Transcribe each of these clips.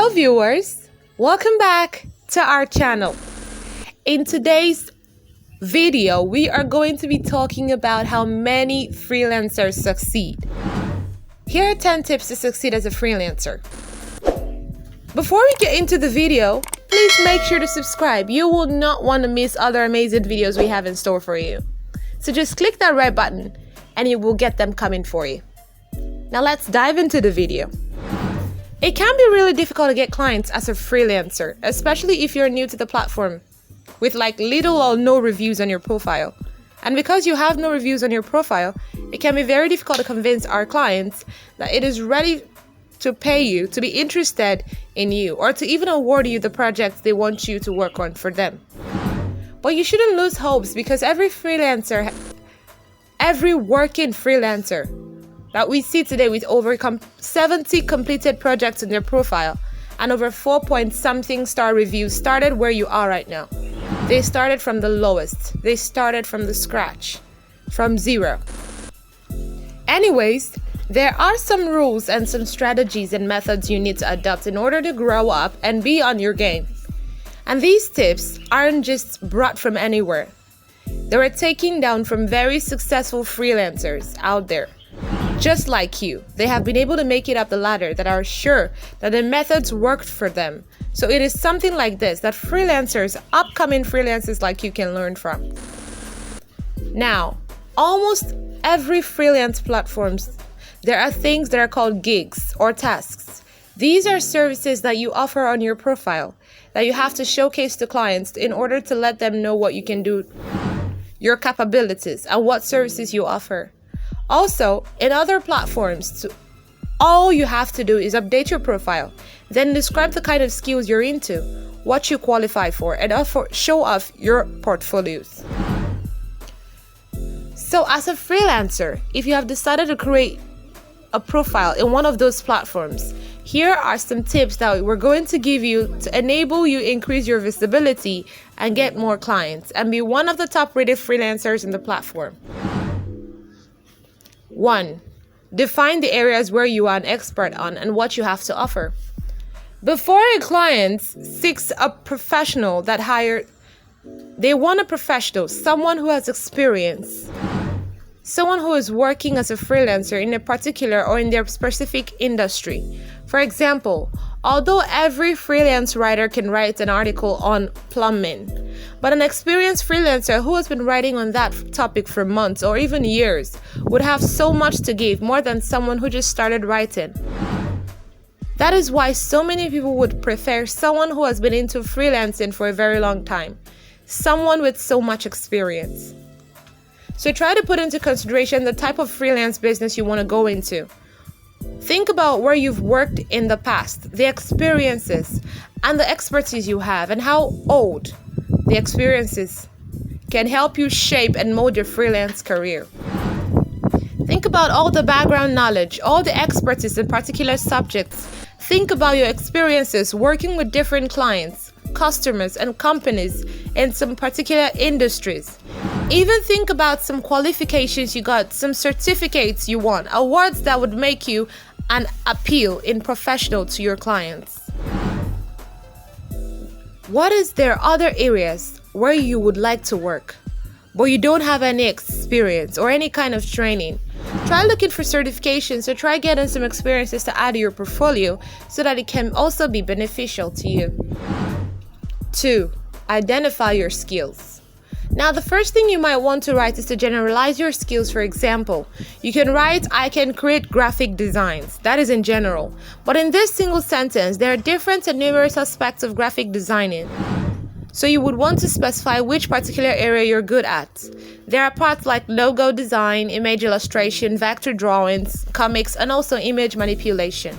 Hello viewers, welcome back to our channel. In today's video, we are going to be talking about how many freelancers succeed. Here are 10 tips to succeed as a freelancer. Before we get into the video, please make sure to subscribe. You will not want to miss other amazing videos we have in store for you. So just click that red button and you will get them coming for you. Now let's dive into the video. It can be really difficult to get clients as a freelancer, especially if you're new to the platform with like little or no reviews on your profile. And because you have no reviews on your profile, it can be very difficult to convince our clients that it is ready to pay you, to be interested in you, or to even award you the projects they want you to work on for them. But you shouldn't lose hopes, because every working freelancer that we see today with over 70 completed projects in their profile and over 4-point-something star reviews started where you are right now. They started from the lowest. They started from the scratch, from zero. Anyways, there are some rules and some strategies and methods you need to adopt in order to grow up and be on your game. And these tips aren't just brought from anywhere. They were taken down from very successful freelancers out there. Just like you, they have been able to make it up the ladder that are sure that the methods worked for them. So it is something like this that upcoming freelancers like you can learn from. Now, almost every freelance platforms, there are things that are called gigs or tasks. These are services that you offer on your profile that you have to showcase to clients in order to let them know what you can do, your capabilities, and what services you offer. Also, in other platforms, all you have to do is update your profile, then describe the kind of skills you're into, what you qualify for, and show off your portfolios. So as a freelancer, if you have decided to create a profile in one of those platforms, here are some tips that we're going to give you to enable you increase your visibility and get more clients and be one of the top-rated freelancers in the platform. 1. Define the areas where you are an expert on and what you have to offer. Before a client seeks a professional they want a professional, someone who has experience, someone who is working as a freelancer in a particular or in their specific industry. For example, although every freelance writer can write an article on plumbing, but an experienced freelancer who has been writing on that topic for months or even years would have so much to give, more than someone who just started writing. That is why so many people would prefer someone who has been into freelancing for a very long time, someone with so much experience. So try to put into consideration the type of freelance business you want to go into. Think about where you've worked in the past, the experiences and the expertise you have, and how old the experiences can help you shape and mold your freelance career. Think about all the background knowledge, all the expertise in particular subjects. Think about your experiences working with different clients, customers, and companies in some particular industries. Even think about some qualifications you got, some certificates you won, awards that would make you an appeal in professional to your clients. What is there other areas where you would like to work, but you don't have any experience or any kind of training? Try looking for certifications or try getting some experiences to add to your portfolio so that it can also be beneficial to you. 2. Identify your skills. Now, the first thing you might want to write is to generalize your skills. For example, you can write, I can create graphic designs. That is in general. But in this single sentence, there are different and numerous aspects of graphic designing. So you would want to specify which particular area you're good at. There are parts like logo design, image illustration, vector drawings, comics, and also image manipulation.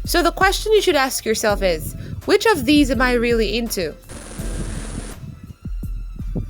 So the question you should ask yourself is, which of these am I really into?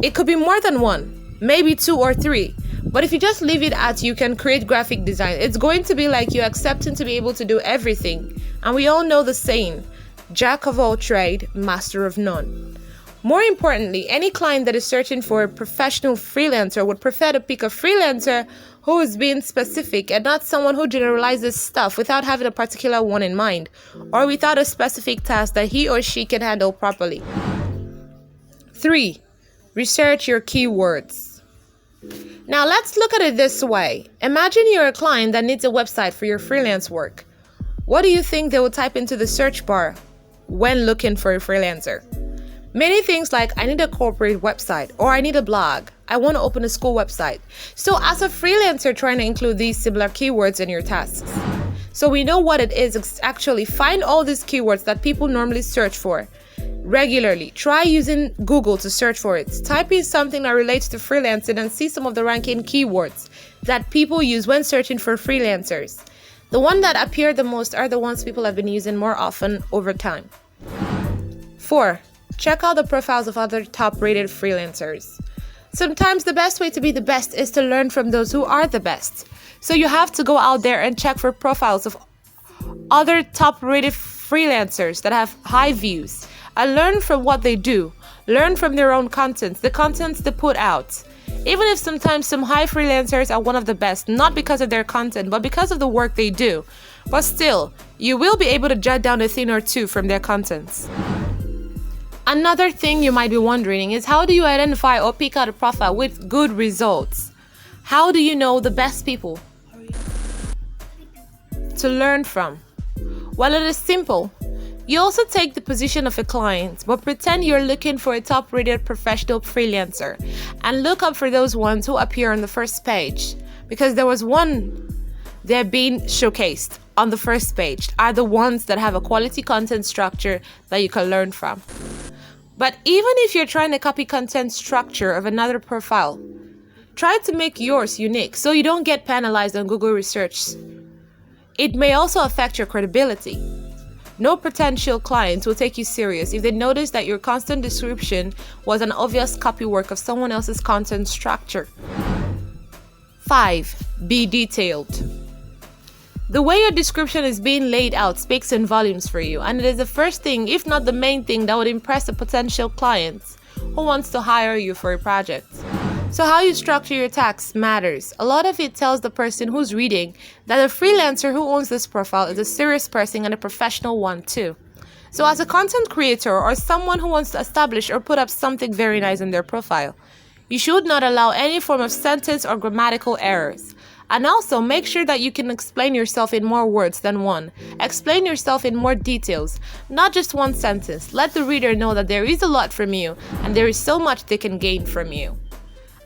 It could be more than one, maybe 2 or 3. But if you just leave it at you can create graphic design, it's going to be like you accepting to be able to do everything. And we all know the saying, Jack of all trade, master of none. More importantly, any client that is searching for a professional freelancer would prefer to pick a freelancer who is being specific and not someone who generalizes stuff without having a particular one in mind or without a specific task that he or she can handle properly. 3. Research your keywords. Now let's look at it this way. Imagine you're a client that needs a website for your freelance work. What do you think they will type into the search bar when looking for a freelancer? Many things like, I need a corporate website, or I need a blog, I want to open a school website. So as a freelancer, trying to include these similar keywords in your tasks. So we know what it is. Actually, find all these keywords that people normally search for regularly. Try using Google to search for it. Type in something that relates to freelancing and see some of the ranking keywords that people use when searching for freelancers. The ones that appear the most are the ones people have been using more often over time. 4. Check out the profiles of other top-rated freelancers. Sometimes the best way to be the best is to learn from those who are the best. So you have to go out there and check for profiles of other top-rated freelancers that have high views and learn from what they do. Learn from their own contents, the contents they put out. Even if sometimes some high freelancers are one of the best, not because of their content, but because of the work they do. But still, you will be able to jot down a thing or two from their contents. Another thing you might be wondering is, how do you identify or pick out a profile with good results? How do you know the best people to learn from? Well, it is simple. You also take the position of a client, but pretend you're looking for a top-rated professional freelancer and look up for those ones who appear on the first page, because there was one they're being showcased on the first page are the ones that have a quality content structure that you can learn from. But even if you're trying to copy content structure of another profile, try to make yours unique so you don't get penalized on Google research. It may also affect your credibility. No potential clients will take you serious if they notice that your constant description was an obvious copy work of someone else's content structure. 5. Be detailed. The way your description is being laid out speaks in volumes for you, and it is the first thing, if not the main thing, that would impress a potential client who wants to hire you for a project. So how you structure your text matters. A lot of it tells the person who's reading that the freelancer who owns this profile is a serious person and a professional one too. So as a content creator or someone who wants to establish or put up something very nice in their profile, you should not allow any form of sentence or grammatical errors. And also make sure that you can explain yourself in more words than one. Explain yourself in more details, not just one sentence. Let the reader know that there is a lot from you and there is so much they can gain from you.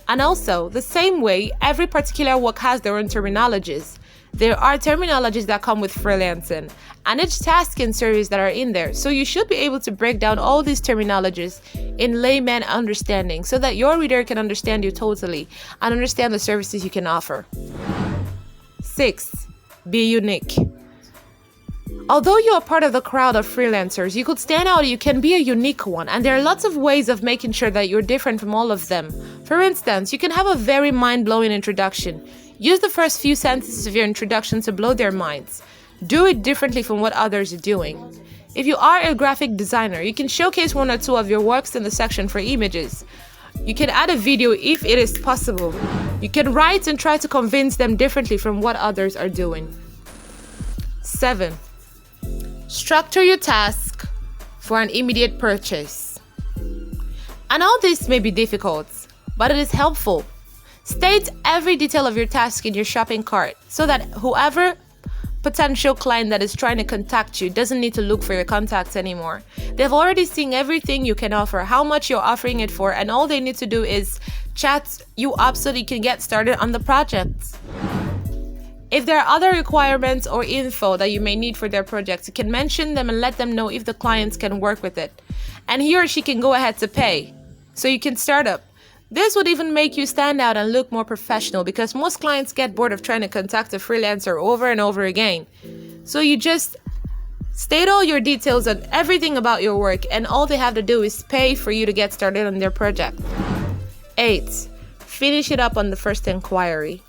And also, the same way, every particular work has their own terminologies. There are terminologies that come with freelancing and each task and service that are in there. So you should be able to break down all these terminologies in layman understanding so that your reader can understand you totally and understand the services you can offer. 6. Be unique. Although you are part of the crowd of freelancers, you could stand out, you can be a unique one, and there are lots of ways of making sure that you're different from all of them. For instance, you can have a very mind-blowing introduction. Use the first few sentences of your introduction to blow their minds. Do it differently from what others are doing. If you are a graphic designer, you can showcase one or two of your works in the section for images. You can add a video if it is possible. You can write and try to convince them differently from what others are doing. 7. Structure your task for an immediate purchase. I know this may be difficult, but it is helpful. State every detail of your task in your shopping cart so that whoever potential client that is trying to contact you doesn't need to look for your contacts anymore. They've already seen everything you can offer, how much you're offering it for, and all they need to do is chat you up so that you can get started on the project. If there are other requirements or info that you may need for their projects, you can mention them and let them know if the clients can work with it. And he or she can go ahead to pay, so you can start up. This would even make you stand out and look more professional because most clients get bored of trying to contact a freelancer over and over again. So you just state all your details and everything about your work, and all they have to do is pay for you to get started on their project. 8. Finish it up on the first inquiry.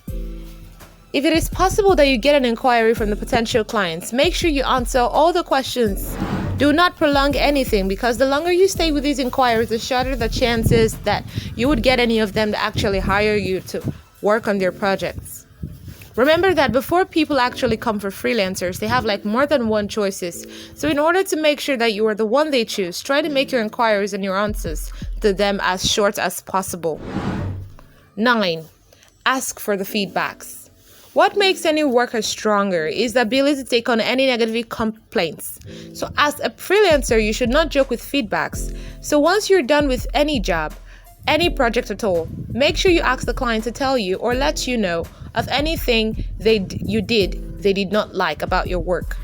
If it is possible that you get an inquiry from the potential clients, make sure you answer all the questions. Do not prolong anything, because the longer you stay with these inquiries, the shorter the chances that you would get any of them to actually hire you to work on their projects. Remember that before people actually come for freelancers, they have like more than one choices. So in order to make sure that you are the one they choose, try to make your inquiries and your answers to them as short as possible. 9. Ask for the feedbacks. What makes any worker stronger is the ability to take on any negative complaints. So as a freelancer, you should not joke with feedbacks. So once you're done with any job, any project at all, make sure you ask the client to tell you or let you know of anything they did not like about your work.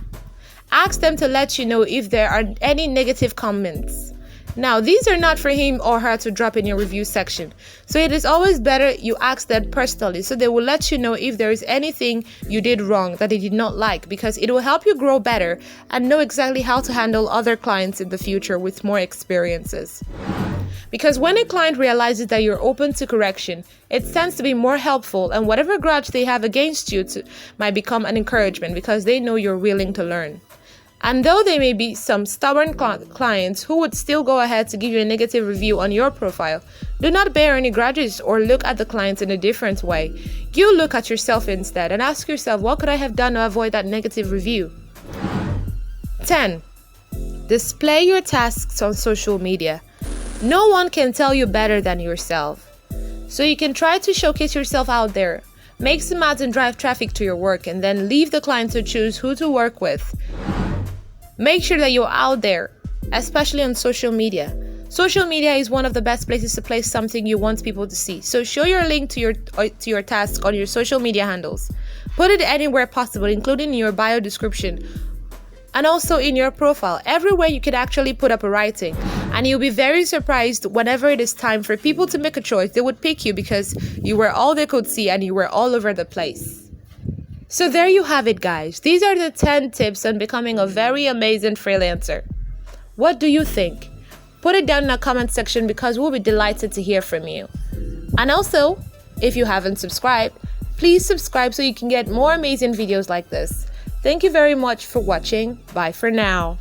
Ask them to let you know if there are any negative comments. Now, these are not for him or her to drop in your review section. So it is always better you ask them personally so they will let you know if there is anything you did wrong that they did not like, because it will help you grow better and know exactly how to handle other clients in the future with more experiences. Because when a client realizes that you're open to correction, it tends to be more helpful, and whatever grudge they have against you might become an encouragement because they know you're willing to learn. And though there may be some stubborn clients who would still go ahead to give you a negative review on your profile, do not bear any grudges or look at the clients in a different way. You look at yourself instead and ask yourself, what could I have done to avoid that negative review? 10. Display your tasks on social media. No one can tell you better than yourself. So you can try to showcase yourself out there. Make some ads and drive traffic to your work, and then leave the client to choose who to work with. Make sure that you're out there, especially on social media. Social media is one of the best places to place something you want people to see. So show your link to your task on your social media handles. Put it anywhere possible, including in your bio description and also in your profile. Everywhere you could actually put up a writing, and you'll be very surprised whenever it is time for people to make a choice. They would pick you because you were all they could see and you were all over the place. So there you have it, guys. These are the 10 tips on becoming a very amazing freelancer. What do you think? Put it down in the comment section because we'll be delighted to hear from you. And also, if you haven't subscribed, please subscribe so you can get more amazing videos like this. Thank you very much for watching. Bye for now.